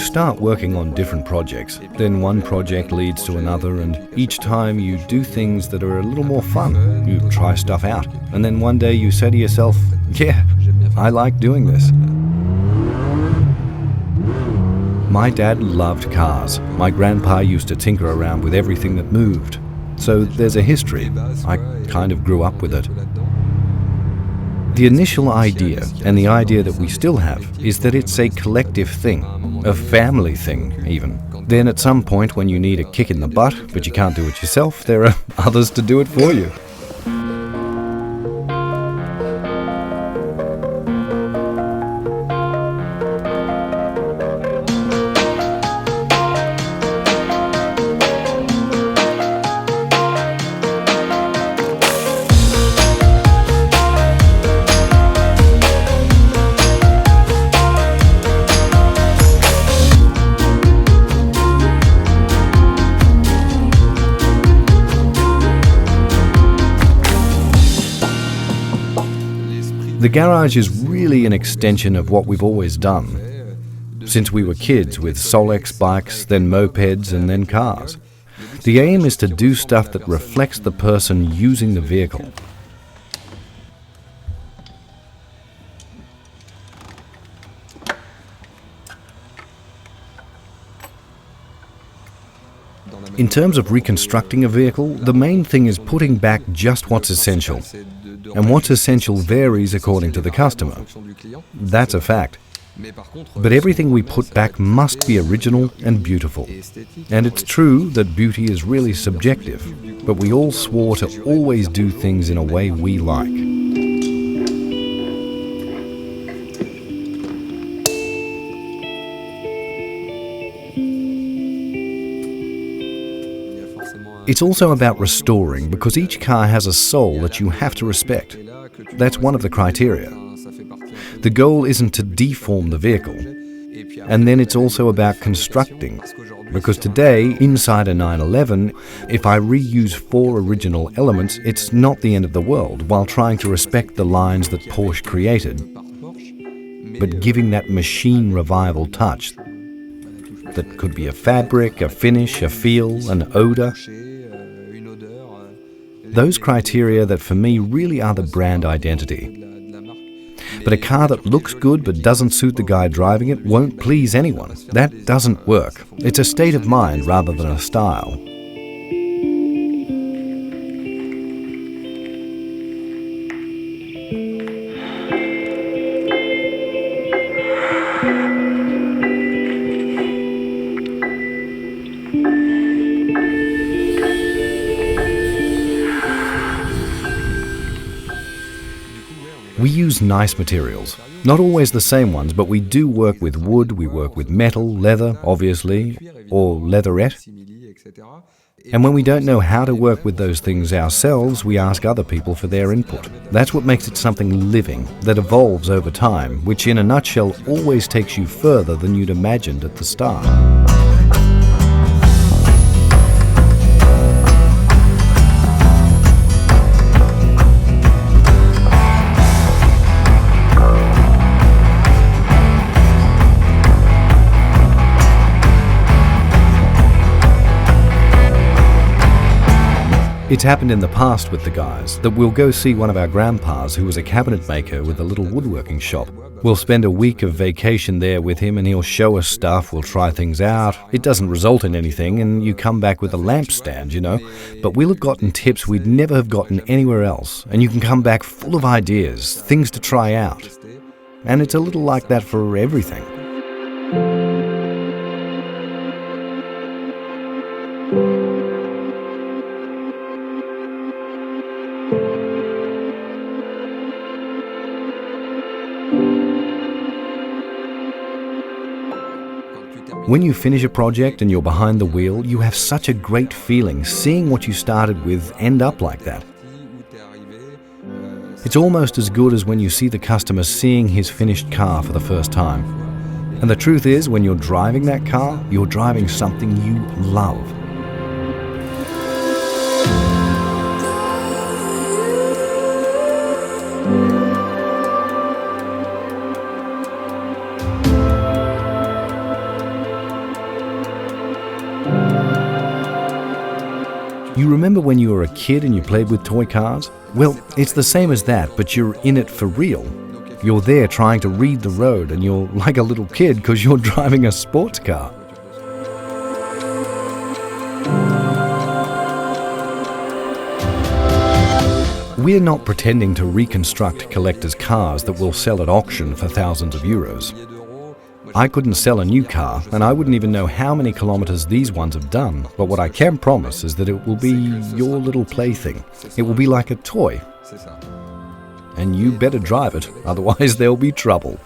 start working on different projects. Then one project leads to another, and each time you do things that are a little more fun. You try stuff out, and then one day you say to yourself, yeah, I like doing this. My dad loved cars. My grandpa used to tinker around with everything that moved. So there's a history. I kind of grew up with it. The initial idea, and the idea that we still have, is that it's a collective thing, a family thing even. Then at some point when you need a kick in the butt, but you can't do it yourself, there are others to do it for you. The garage is really an extension of what we've always done, since we were kids with Solex bikes, then mopeds, and then cars. The aim is to do stuff that reflects the person using the vehicle. In terms of reconstructing a vehicle, the main thing is putting back just what's essential. And what's essential varies according to the customer. That's a fact. But everything we put back must be original and beautiful. And it's true that beauty is really subjective, but we all swore to always do things in a way we like. It's also about restoring, because each car has a soul that you have to respect. That's one of the criteria. The goal isn't to deform the vehicle. And then it's also about constructing, because today, inside a 911, if I reuse 4 original elements, it's not the end of the world, while trying to respect the lines that Porsche created, but giving that machine revival touch. That could be a fabric, a finish, a feel, an odor. Those criteria that for me really are the brand identity. But a car that looks good but doesn't suit the guy driving it won't please anyone. That doesn't work. It's a state of mind rather than a style. We use nice materials. Not always the same ones, but we do work with wood, we work with metal, leather, obviously, or leatherette. And when we don't know how to work with those things ourselves, we ask other people for their input. That's what makes it something living, that evolves over time, which in a nutshell always takes you further than you'd imagined at the start. It's happened in the past with the guys that we'll go see one of our grandpas who was a cabinet maker with a little woodworking shop. We'll spend a week of vacation there with him and he'll show us stuff, we'll try things out. It doesn't result in anything and you come back with a lamp stand, you know. But we'll have gotten tips we'd never have gotten anywhere else, and you can come back full of ideas, things to try out. And it's a little like that for everything. When you finish a project and you're behind the wheel, you have such a great feeling seeing what you started with end up like that. It's almost as good as when you see the customer seeing his finished car for the first time. And the truth is, when you're driving that car, you're driving something you love. remember when you were a kid and you played with toy cars? Well, it's the same as that, but you're in it for real. You're there trying to read the road, and you're like a little kid because you're driving a sports car. We're not pretending to reconstruct collectors' cars that will sell at auction for thousands of euros. I couldn't sell a new car, and I wouldn't even know how many kilometers these ones have done, but what I can promise is that it will be your little plaything. It will be like a toy. And you better drive it, otherwise there'll be trouble.